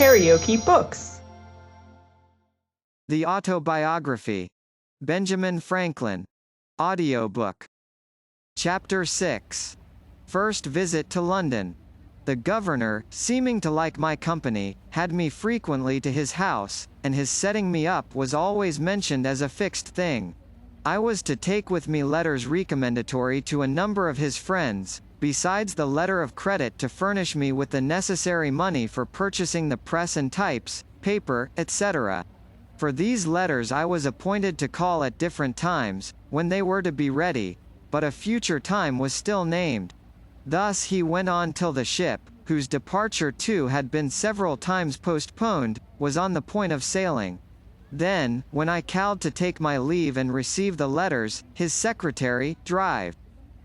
KaraokeBooks. The Autobiography. Benjamin Franklin. Audiobook. Chapter 6. First visit to London. The governor, seeming to like my company, had me frequently to his house, and his setting me up was always mentioned as a fixed thing. I was to take with me letters recommendatory to a number of his friends, besides the letter of credit to furnish me with the necessary money for purchasing the press and types, paper, etc. For these letters I was appointed to call at different times, when they were to be ready, but a future time was still named. Thus he went on till the ship, whose departure too had been several times postponed, was on the point of sailing. Then, when I called to take my leave and receive the letters, his secretary,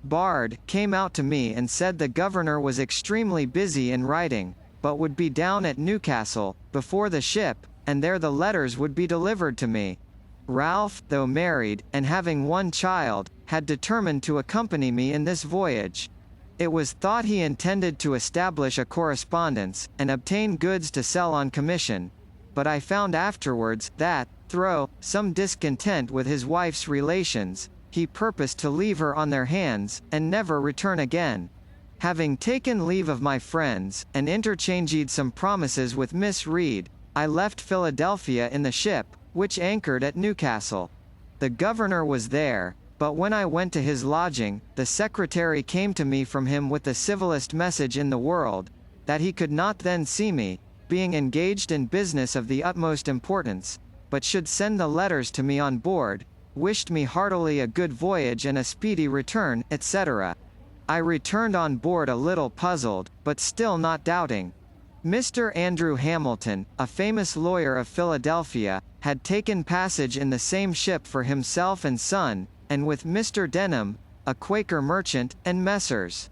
Bard, came out to me and said the governor was extremely busy in writing, but would be down at Newcastle, before the ship, and there the letters would be delivered to me. Ralph, though married, and having one child, had determined to accompany me in this voyage. It was thought he intended to establish a correspondence, and obtain goods to sell on commission, but I found afterwards, that, through some discontent with his wife's relations, he purposed to leave her on their hands, and never return again. Having taken leave of my friends, and interchanged some promises with Miss Reed, I left Philadelphia in the ship, which anchored at Newcastle. The governor was there, but when I went to his lodging, the secretary came to me from him with the civilest message in the world, that he could not then see me, being engaged in business of the utmost importance, but should send the letters to me on board, wished me heartily a good voyage and a speedy return, etc. I returned on board a little puzzled, but still not doubting. Mr. Andrew Hamilton, a famous lawyer of Philadelphia, had taken passage in the same ship for himself and son, and with Mr. Denham, a Quaker merchant, and Messrs.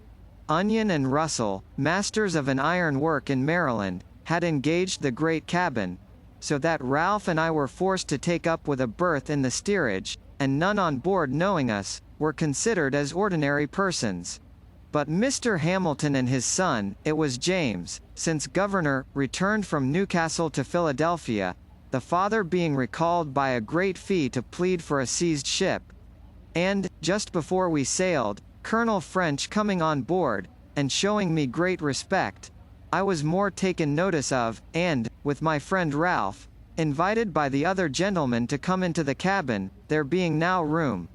Onion and Russell, masters of an iron work in Maryland, had engaged the great cabin, so that Ralph and I were forced to take up with a berth in the steerage, and none on board knowing us, were considered as ordinary persons. But Mr. Hamilton and his son, it was James, since governor, returned from Newcastle to Philadelphia, the father being recalled by a great fee to plead for a seized ship. And, just before we sailed, Colonel French coming on board, and showing me great respect, I was more taken notice of, and, with my friend Ralph, invited by the other gentlemen to come into the cabin, there being now room.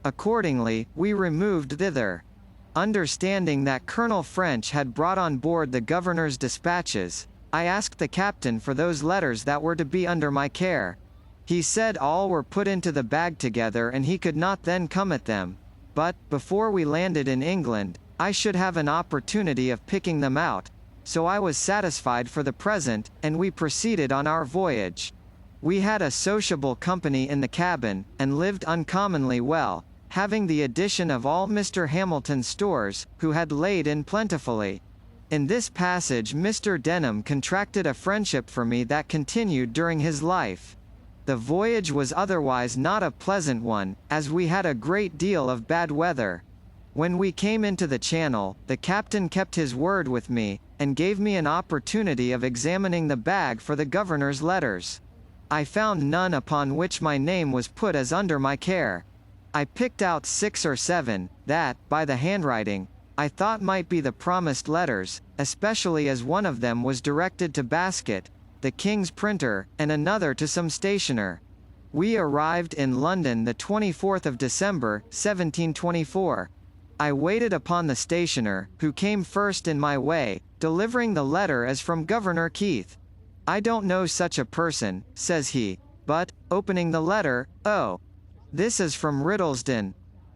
Accordingly, we removed thither. Understanding that Colonel French had brought on board the governor's dispatches, I asked the captain for those letters that were to be under my care. He said all were put into the bag together and he could not then come at them, but, before we landed in England, I should have an opportunity of picking them out, so I was satisfied for the present, and we proceeded on our voyage. We had a sociable company in the cabin, and lived uncommonly well, having the addition of all Mr. Hamilton's stores, who had laid in plentifully. In this passage Mr. Denham contracted a friendship for me that continued during his life. The voyage was otherwise not a pleasant one, as we had a great deal of bad weather. When we came into the Channel, the captain kept his word with me, and gave me an opportunity of examining the bag for the governor's letters. I found none upon which my name was put as under my care. I picked out 6 or 7, that, by the handwriting, I thought might be the promised letters, especially as one of them was directed to Basket, the King's printer, and another to some stationer. We arrived in London the 24th of December, 1724. I waited upon the stationer, who came first in my way, delivering the letter as from Governor Keith. I don't know such a person, says he, but, opening the letter, oh, this is from Riddlesden.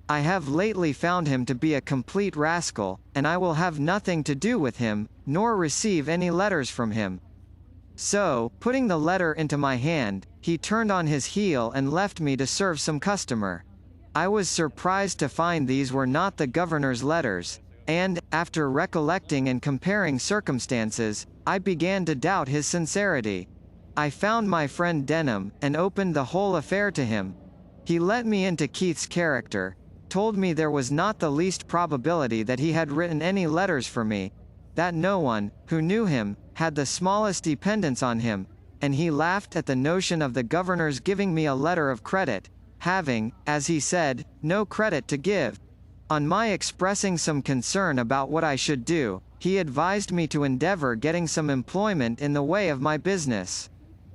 I have lately found him to be a complete rascal, and I will have nothing to do with him, nor receive any letters from him. So, putting the letter into my hand, he turned on his heel and left me to serve some customer. I was surprised to find these were not the governor's letters, and, after recollecting and comparing circumstances, I began to doubt his sincerity. I found my friend Denham, and opened the whole affair to him. He let me into Keith's character, told me there was not the least probability that he had written any letters for me, that no one, who knew him, had the smallest dependence on him, and he laughed at the notion of the governor's giving me a letter of credit, having, as he said, no credit to give. On my expressing some concern about what I should do, he advised me to endeavor getting some employment in the way of my business.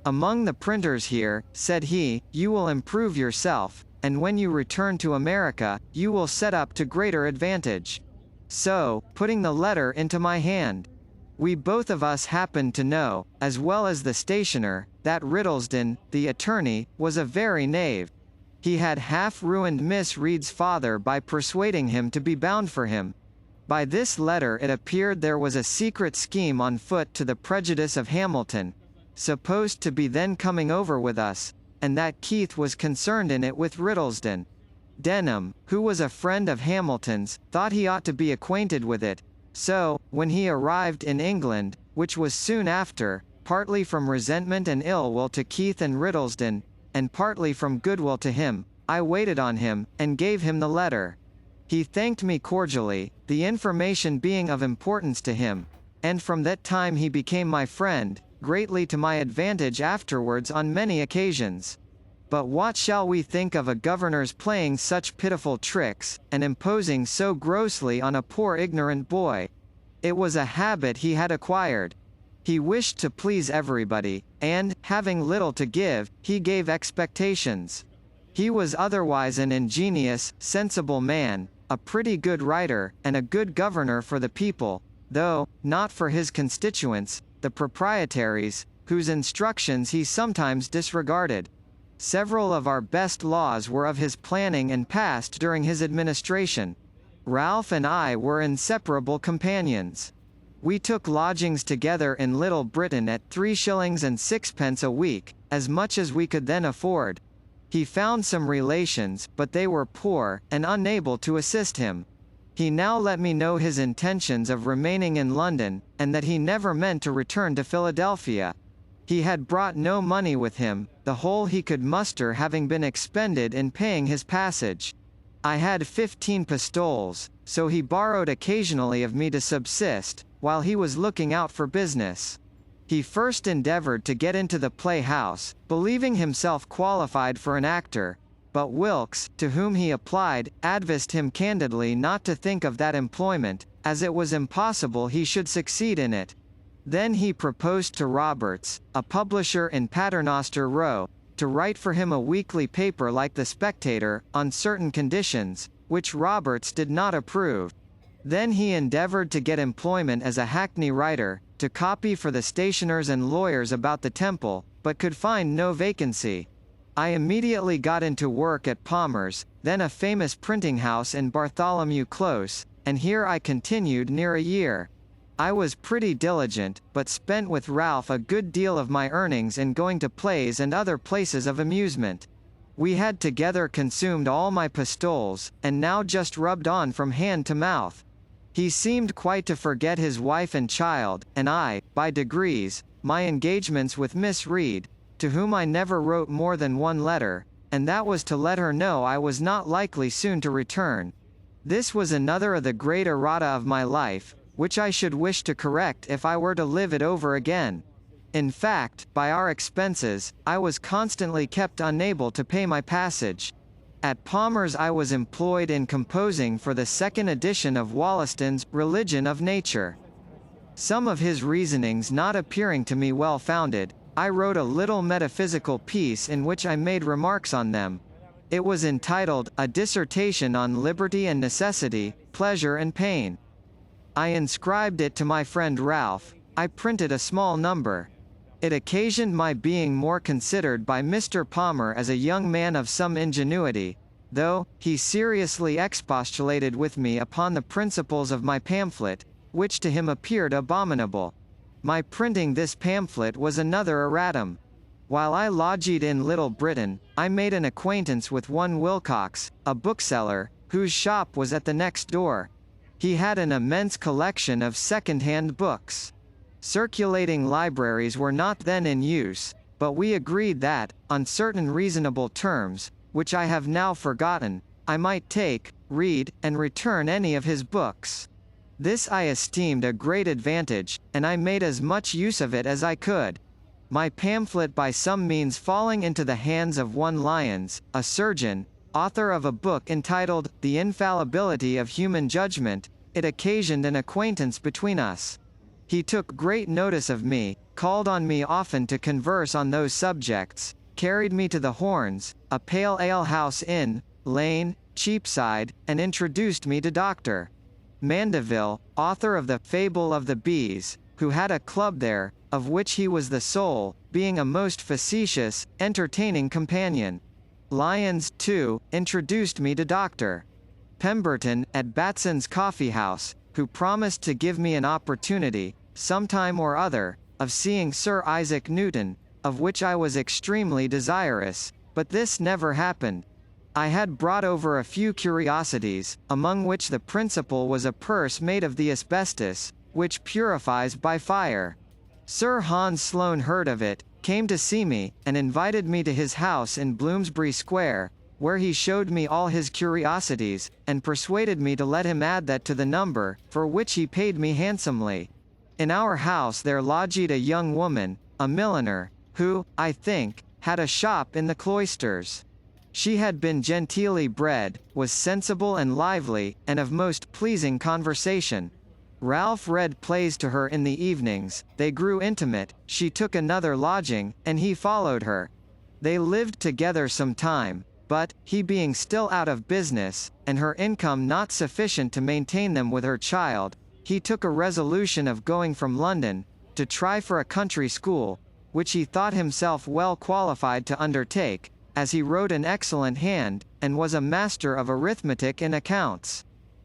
Among the printers here, said he, you will improve yourself, and when you return to America, you will set up to greater advantage. So, putting the letter into my hand, we both of us happened to know, as well as the stationer, that Riddlesden, the attorney, was a very knave. He had half-ruined Miss Reed's father by persuading him to be bound for him. By this letter it appeared there was a secret scheme on foot to the prejudice of Hamilton, supposed to be then coming over with us, and that Keith was concerned in it with Riddlesden. Denham, who was a friend of Hamilton's, thought he ought to be acquainted with it, so, when he arrived in England, which was soon after, partly from resentment and ill will to Keith and Riddlesden, and partly from goodwill to him, I waited on him, and gave him the letter. He thanked me cordially, the information being of importance to him, and from that time he became my friend, greatly to my advantage afterwards on many occasions. But what shall we think of a governor's playing such pitiful tricks, and imposing so grossly on a poor ignorant boy? It was a habit he had acquired. He wished to please everybody, and, having little to give, he gave expectations. He was otherwise an ingenious, sensible man, a pretty good writer, and a good governor for the people, though, not for his constituents, the proprietaries, whose instructions he sometimes disregarded. Several of our best laws were of his planning and passed during his administration. Ralph and I were inseparable companions. We took lodgings together in Little Britain at 3 shillings and 6 a week, as much as we could then afford. He found some relations, but they were poor, and unable to assist him. He now let me know his intentions of remaining in London, and that he never meant to return to Philadelphia. He had brought no money with him, the whole he could muster having been expended in paying his passage. I had 15 pistoles, so he borrowed occasionally of me to subsist, while he was looking out for business. He first endeavored to get into the playhouse, believing himself qualified for an actor, but Wilkes, to whom he applied, advised him candidly not to think of that employment, as it was impossible he should succeed in it. Then he proposed to Roberts, a publisher in Paternoster Row, to write for him a weekly paper like The Spectator, on certain conditions, which Roberts did not approve. Then he endeavored to get employment as a hackney writer, to copy for the stationers and lawyers about the Temple, but could find no vacancy. I immediately got into work at Palmer's, then a famous printing house in Bartholomew Close, and here I continued near a year. I was pretty diligent, but spent with Ralph a good deal of my earnings in going to plays and other places of amusement. We had together consumed all my pistoles, and now just rubbed on from hand to mouth. He seemed quite to forget his wife and child, and I, by degrees, my engagements with Miss Reed, to whom I never wrote more than one letter, and that was to let her know I was not likely soon to return. This was another of the great errata of my life, which I should wish to correct if I were to live it over again. In fact, by our expenses, I was constantly kept unable to pay my passage. At Palmer's I was employed in composing for the second edition of Wollaston's Religion of Nature. Some of his reasonings not appearing to me well founded, I wrote a little metaphysical piece in which I made remarks on them. It was entitled, A Dissertation on Liberty and Necessity, Pleasure and Pain. I inscribed it to my friend Ralph. I printed a small number. It occasioned my being more considered by Mr. Palmer as a young man of some ingenuity, though he seriously expostulated with me upon the principles of my pamphlet, which to him appeared abominable. My printing this pamphlet was another erratum. While I lodged in Little Britain, I made an acquaintance with one Wilcox, a bookseller, whose shop was at the next door. He had an immense collection of second-hand books. Circulating libraries were not then in use, but we agreed that, on certain reasonable terms, which I have now forgotten, I might take, read, and return any of his books. This I esteemed a great advantage, and I made as much use of it as I could. My pamphlet by some means falling into the hands of one Lyons, a surgeon, author of a book entitled, The Infallibility of Human Judgment, it occasioned an acquaintance between us. He took great notice of me, called on me often to converse on those subjects, carried me to the Horns, a pale ale house in Lane, Cheapside, and introduced me to Dr. Mandeville, author of the Fable of the Bees, who had a club there, of which he was the soul, being a most facetious, entertaining companion. Lyons, too, introduced me to Dr. Pemberton, at Batson's Coffee House, who promised to give me an opportunity, sometime or other, of seeing Sir Isaac Newton, of which I was extremely desirous, but this never happened. I had brought over a few curiosities, among which the principal was a purse made of the asbestos, which purifies by fire. Sir Hans Sloane heard of it, came to see me, and invited me to his house in Bloomsbury Square, where he showed me all his curiosities, and persuaded me to let him add that to the number, for which he paid me handsomely. In our house there lodged a young woman, a milliner, who, I think, had a shop in the cloisters. She had been genteelly bred, was sensible and lively, and of most pleasing conversation. Ralph read plays to her in the evenings, they grew intimate, she took another lodging, and he followed her. They lived together some time, but, he being still out of business, and her income not sufficient to maintain them with her child, he took a resolution of going from London, to try for a country school, which he thought himself well qualified to undertake, as he wrote an excellent hand, and was a master of arithmetic and accounts.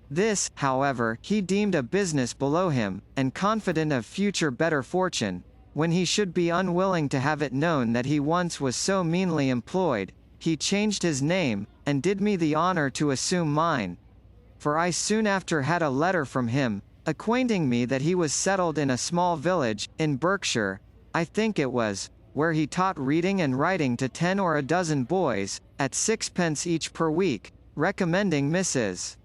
This, however, he deemed a business below him, and confident of future better fortune, when he should be unwilling to have it known that he once was so meanly employed, he changed his name, and did me the honor to assume mine. For I soon after had a letter from him, acquainting me that he was settled in a small village, in Berkshire, I think it was, where he taught reading and writing to 10 or a dozen boys, at 6 each per week, recommending Mrs.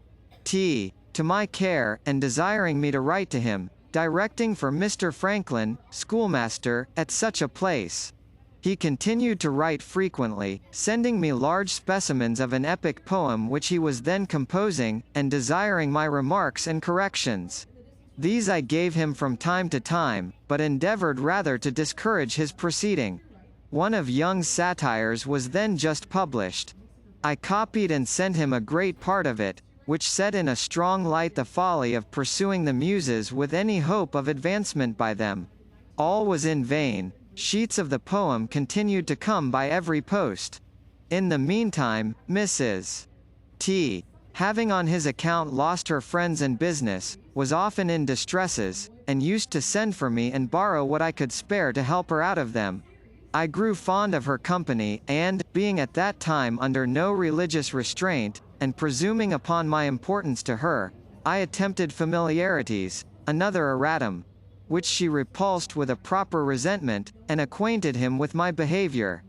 T. to my care, and desiring me to write to him, directing for Mr. Franklin, schoolmaster, at such a place. He continued to write frequently, sending me large specimens of an epic poem which he was then composing, and desiring my remarks and corrections. These I gave him from time to time, but endeavored rather to discourage his proceeding. One of Young's satires was then just published. I copied and sent him a great part of it, which set in a strong light the folly of pursuing the Muses with any hope of advancement by them. All was in vain. Sheets of the poem continued to come by every post. In the meantime, Mrs. T., having on his account lost her friends and business, was often in distresses, and used to send for me and borrow what I could spare to help her out of them. I grew fond of her company, and, being at that time under no religious restraint, and presuming upon my importance to her, I attempted familiarities, another erratum, which she repulsed with a proper resentment, and acquainted him with my behavior.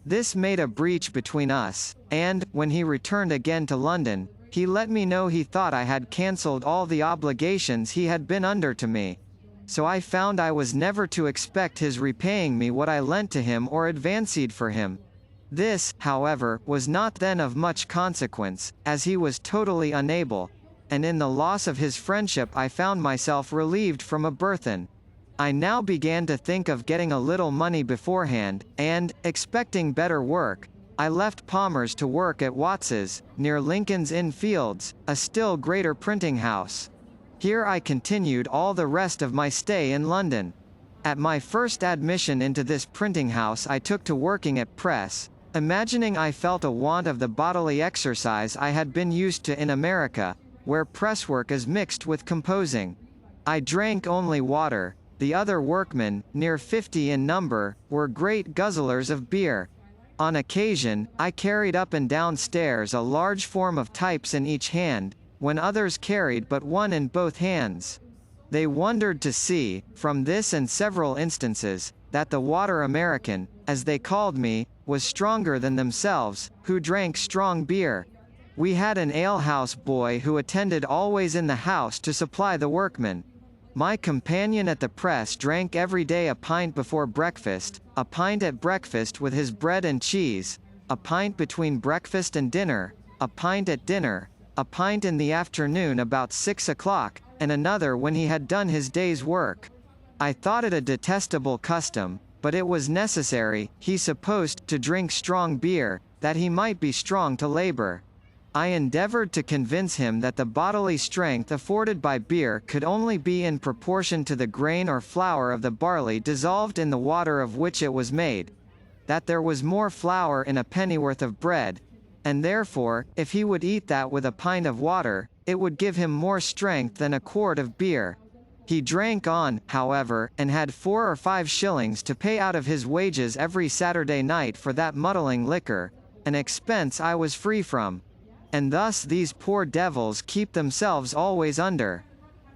This made a breach between us, and, when he returned again to London, he let me know he thought I had cancelled all the obligations he had been under to me. So I found I was never to expect his repaying me what I lent to him or advanced for him. This, however, was not then of much consequence, as he was totally unable, and in the loss of his friendship I found myself relieved from a burthen. I now began to think of getting a little money beforehand, and, expecting better work, I left Palmer's to work at Watts's, near Lincoln's Inn Fields, a still greater printing house. Here I continued all the rest of my stay in London. At my first admission into this printing house I took to working at press, imagining I felt a want of the bodily exercise I had been used to in America, where presswork is mixed with composing. I drank only water. The other workmen, near 50 in number, were great guzzlers of beer. On occasion, I carried up and down stairs a large form of types in each hand, when others carried but one in both hands. They wondered to see, from this and several instances, that the water American, as they called me, was stronger than themselves, who drank strong beer. We had an alehouse boy who attended always in the house to supply the workmen. My companion at the press drank every day a pint before breakfast, a pint at breakfast with his bread and cheese, a pint between breakfast and dinner, a pint at dinner, a pint in the afternoon about 6 o'clock, and another when he had done his day's work. I thought it a detestable custom, but it was necessary, he supposed, to drink strong beer, that he might be strong to labor. I endeavored to convince him that the bodily strength afforded by beer could only be in proportion to the grain or flour of the barley dissolved in the water of which it was made, that there was more flour in a pennyworth of bread, and therefore, if he would eat that with a pint of water, it would give him more strength than a quart of beer. He drank on, however, and had 4 or 5 shillings to pay out of his wages every Saturday night for that muddling liquor, an expense I was free from. And thus these poor devils keep themselves always under.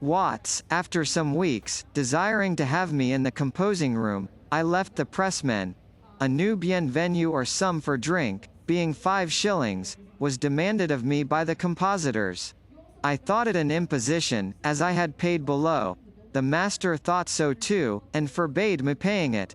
Watts, after some weeks, desiring to have me in the composing room, I left the pressmen. A new bienvenue or sum for drink, being 5 shillings, was demanded of me by the compositors. I thought it an imposition, as I had paid below. The master thought so too, and forbade me paying it.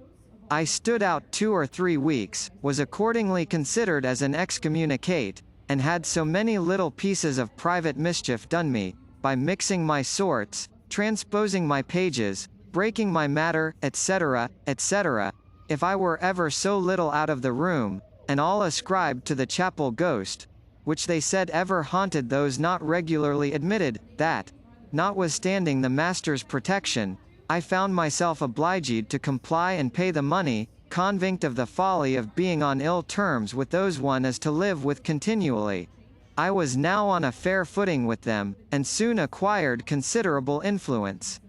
I stood out 2 or 3 weeks, was accordingly considered as an excommunicate, and had so many little pieces of private mischief done me, by mixing my sorts, transposing my pages, breaking my matter, etc., etc., if I were ever so little out of the room, and all ascribed to the chapel ghost, which they said ever haunted those not regularly admitted, that, notwithstanding the master's protection, I found myself obliged to comply and pay the money, convinced of the folly of being on ill terms with those one is to live with continually. I was now on a fair footing with them, and soon acquired considerable influence.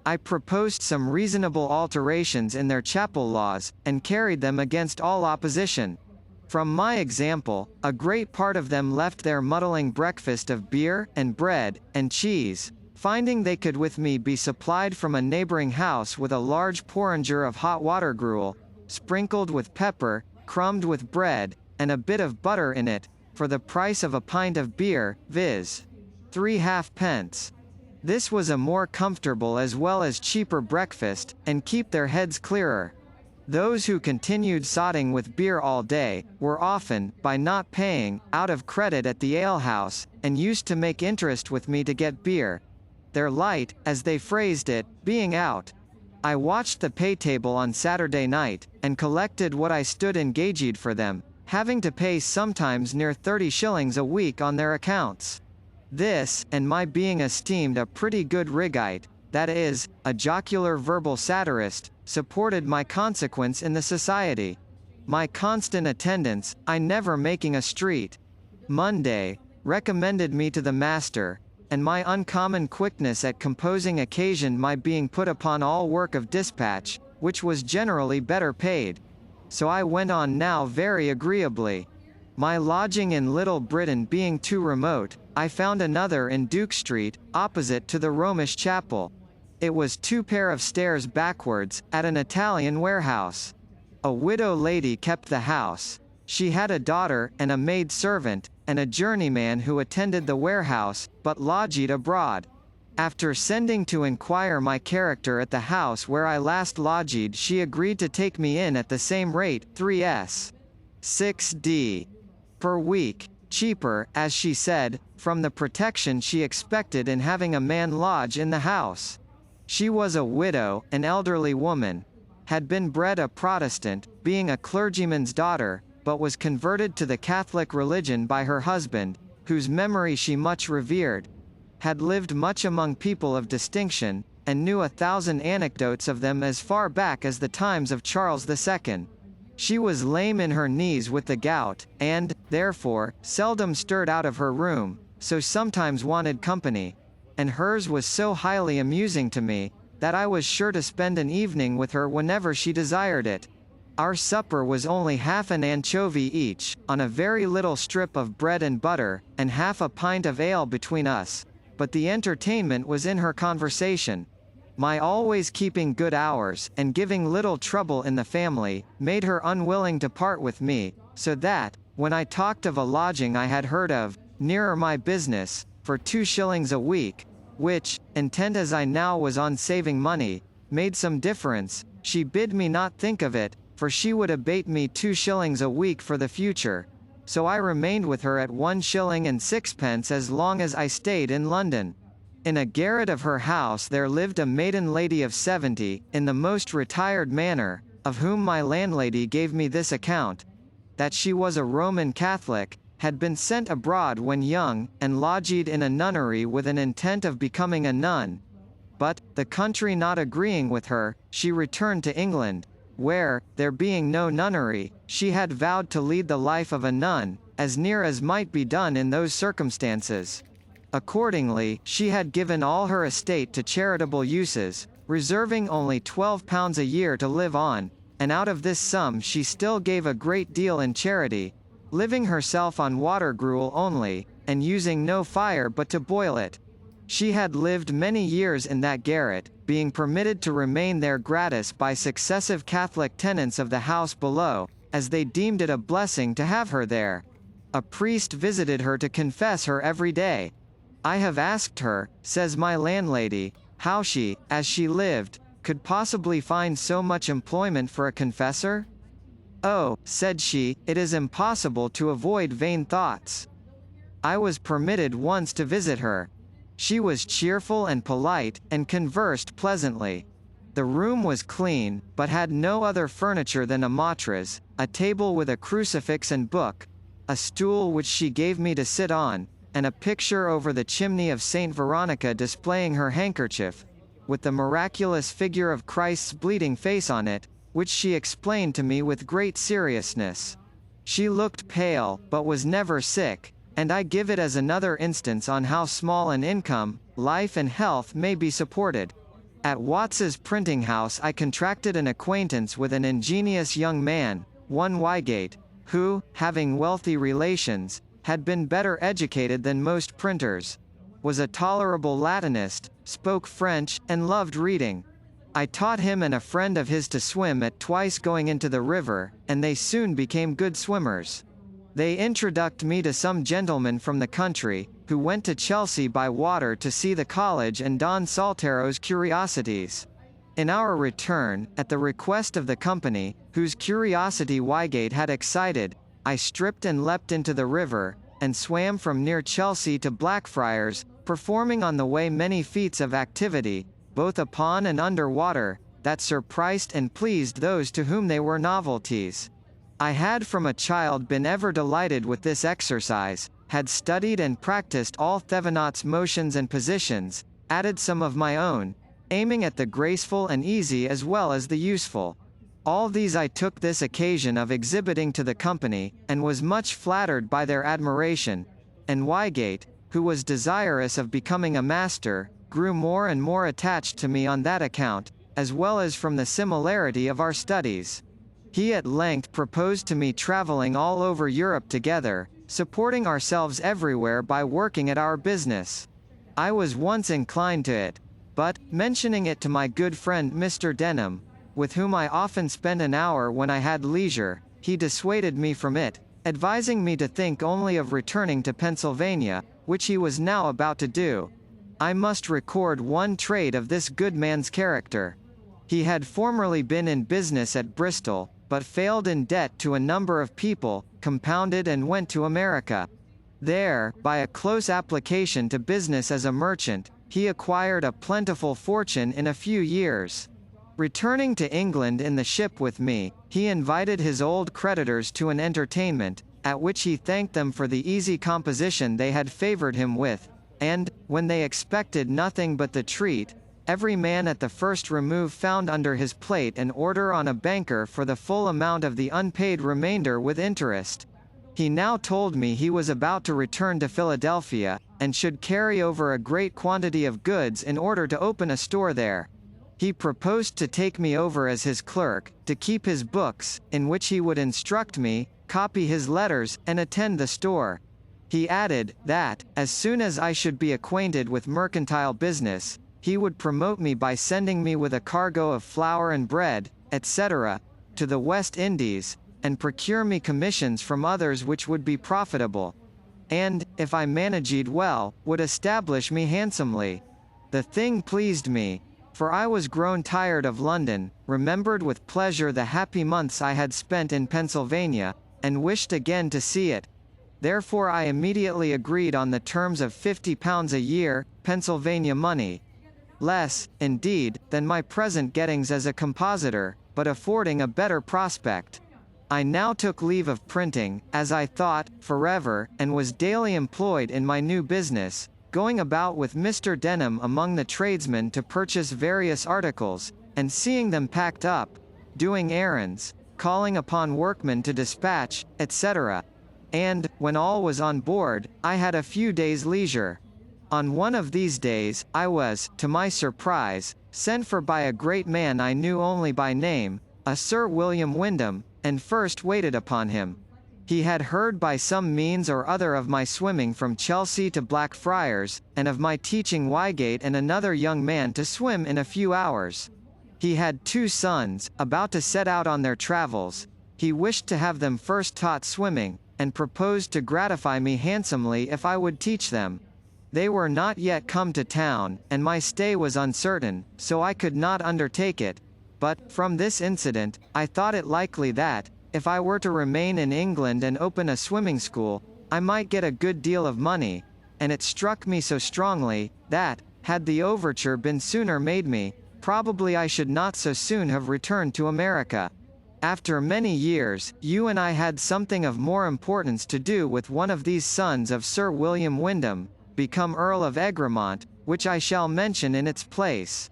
I proposed some reasonable alterations in their chapel laws, and carried them against all opposition. From my example, a great part of them left their muddling breakfast of beer, and bread, and cheese, finding they could with me be supplied from a neighbouring house with a large porringer of hot water gruel, sprinkled with pepper, crumbed with bread, and a bit of butter in it, for the price of a pint of beer, viz. 3 halfpence. This was a more comfortable as well as cheaper breakfast, and keep their heads clearer. Those who continued sotting with beer all day, were often, by not paying, out of credit at the alehouse, and used to make interest with me to get beer. Their light, as they phrased it, being out. I watched the pay table on Saturday night, and collected what I stood engaged for them, having to pay sometimes near 30 shillings a week on their accounts. This, and my being esteemed a pretty good Riggite, that is, a jocular verbal satirist, supported my consequence in the society. My constant attendance, I never making a street Monday, recommended me to the master, and my uncommon quickness at composing occasioned my being put upon all work of dispatch, which was generally better paid. So I went on now very agreeably. My lodging in Little Britain being too remote, I found another in Duke Street, opposite to the Romish Chapel. It was 2 pair of stairs backwards, at an Italian warehouse. A widow lady kept the house. She had a daughter, and a maid servant, and a journeyman who attended the warehouse, but lodged abroad. After sending to inquire my character at the house where I last lodged, she agreed to take me in at the same rate, 3s. 6d. per week, cheaper, as she said, from the protection she expected in having a man lodge in the house. She was a widow, an elderly woman, had been bred a Protestant, being a clergyman's daughter, but was converted to the Catholic religion by her husband, whose memory she much revered, had lived much among people of distinction, and knew 1,000 anecdotes of them as far back as the times of Charles II. She was lame in her knees with the gout, and, therefore, seldom stirred out of her room, so sometimes wanted company, and hers was so highly amusing to me, that I was sure to spend an evening with her whenever she desired it. Our supper was only half an anchovy each, on a very little strip of bread and butter, and half a pint of ale between us, but the entertainment was in her conversation. My always keeping good hours, and giving little trouble in the family, made her unwilling to part with me, so that, when I talked of a lodging I had heard of, nearer my business, for 2 shillings a week, which, intent as I now was on saving money, made some difference. She bid me not think of it, for she would abate me 2 shillings a week for the future. So I remained with her at 1 shilling and 6pence as long as I stayed in London. In a garret of her house there lived a maiden lady of 70, in the most retired manner, of whom my landlady gave me this account: that she was a Roman Catholic, had been sent abroad when young, and lodged in a nunnery with an intent of becoming a nun. But, the country not agreeing with her, she returned to England, where, there being no nunnery, she had vowed to lead the life of a nun, as near as might be done in those circumstances. Accordingly, she had given all her estate to charitable uses, reserving only £12 a year to live on, and out of this sum she still gave a great deal in charity, living herself on water gruel only, and using no fire but to boil it. She had lived many years in that garret, being permitted to remain there gratis by successive Catholic tenants of the house below, as they deemed it a blessing to have her there. A priest visited her to confess her every day. I have asked her, says my landlady, how she, as she lived, could possibly find so much employment for a confessor? Oh, said she, it is impossible to avoid vain thoughts. I was permitted once to visit her. She was cheerful and polite, and conversed pleasantly. The room was clean, but had no other furniture than a mattress, a table with a crucifix and book, a stool which she gave me to sit on, and a picture over the chimney of Saint Veronica displaying her handkerchief, with the miraculous figure of Christ's bleeding face on it, which she explained to me with great seriousness. She looked pale, but was never sick, and I give it as another instance on how small an income, life and health may be supported. At Watts's printing house I contracted an acquaintance with an ingenious young man, one Wygate, who, having wealthy relations, had been better educated than most printers, was a tolerable Latinist, spoke French, and loved reading. I taught him and a friend of his to swim at twice going into the river, and they soon became good swimmers. They introduced me to some gentlemen from the country, who went to Chelsea by water to see the college and Don Saltero's curiosities. In our return, at the request of the company, whose curiosity Wygate had excited, I stripped and leapt into the river, and swam from near Chelsea to Blackfriars, performing on the way many feats of activity, both upon and under water, that surprised and pleased those to whom they were novelties. I had from a child been ever delighted with this exercise, had studied and practiced all Thevenot's motions and positions, added some of my own, aiming at the graceful and easy as well as the useful. All these I took this occasion of exhibiting to the company, and was much flattered by their admiration, and Wygate, who was desirous of becoming a master, grew more and more attached to me on that account, as well as from the similarity of our studies. He at length proposed to me traveling all over Europe together, supporting ourselves everywhere by working at our business. I was once inclined to it, but, mentioning it to my good friend Mr. Denham, with whom I often spent an hour when I had leisure, he dissuaded me from it, advising me to think only of returning to Pennsylvania, which he was now about to do. I must record one trait of this good man's character. He had formerly been in business at Bristol, but failed in debt to a number of people, compounded and went to America. There, by a close application to business as a merchant, he acquired a plentiful fortune in a few years. Returning to England in the ship with me, he invited his old creditors to an entertainment, at which he thanked them for the easy composition they had favoured him with, and, when they expected nothing but the treat, every man at the first remove found under his plate an order on a banker for the full amount of the unpaid remainder with interest. He now told me he was about to return to Philadelphia, and should carry over a great quantity of goods in order to open a store there. He proposed to take me over as his clerk, to keep his books, in which he would instruct me, copy his letters, and attend the store. He added, that, as soon as I should be acquainted with mercantile business, he would promote me by sending me with a cargo of flour and bread, etc., to the West Indies, and procure me commissions from others which would be profitable. And, if I managed well, would establish me handsomely. The thing pleased me, for I was grown tired of London, remembered with pleasure the happy months I had spent in Pennsylvania, and wished again to see it. Therefore I immediately agreed on the terms of £50 a year, Pennsylvania money. Less, indeed, than my present gettings as a compositor, but affording a better prospect. I now took leave of printing, as I thought, forever, and was daily employed in my new business, going about with Mr. Denham among the tradesmen to purchase various articles, and seeing them packed up, doing errands, calling upon workmen to dispatch, etc. And, when all was on board, I had a few days' leisure. On one of these days, I was, to my surprise, sent for by a great man I knew only by name, a Sir William Wyndham, and first waited upon him. He had heard by some means or other of my swimming from Chelsea to Blackfriars, and of my teaching Wygate and another young man to swim in a few hours. He had 2 sons, about to set out on their travels. He wished to have them first taught swimming, and proposed to gratify me handsomely if I would teach them. They were not yet come to town, and my stay was uncertain, so I could not undertake it. But, from this incident, I thought it likely that, if I were to remain in England and open a swimming school, I might get a good deal of money, and it struck me so strongly, that, had the overture been sooner made me, probably I should not so soon have returned to America. After many years, you and I had something of more importance to do with one of these sons of Sir William Wyndham, become Earl of Egremont, which I shall mention in its place.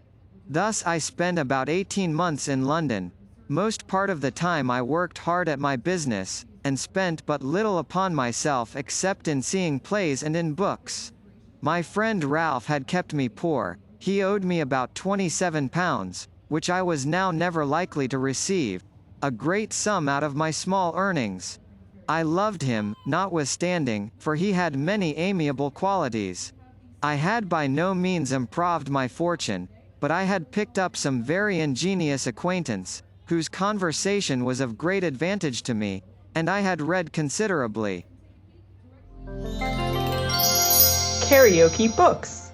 Thus I spent about 18 months in London. Most part of the time I worked hard at my business, and spent but little upon myself except in seeing plays and in books. My friend Ralph had kept me poor. He owed me about £27, which I was now never likely to receive, a great sum out of my small earnings. I loved him, notwithstanding, for he had many amiable qualities. I had by no means improved my fortune, but I had picked up some very ingenious acquaintance, whose conversation was of great advantage to me, and I had read considerably. KaraokeBooks.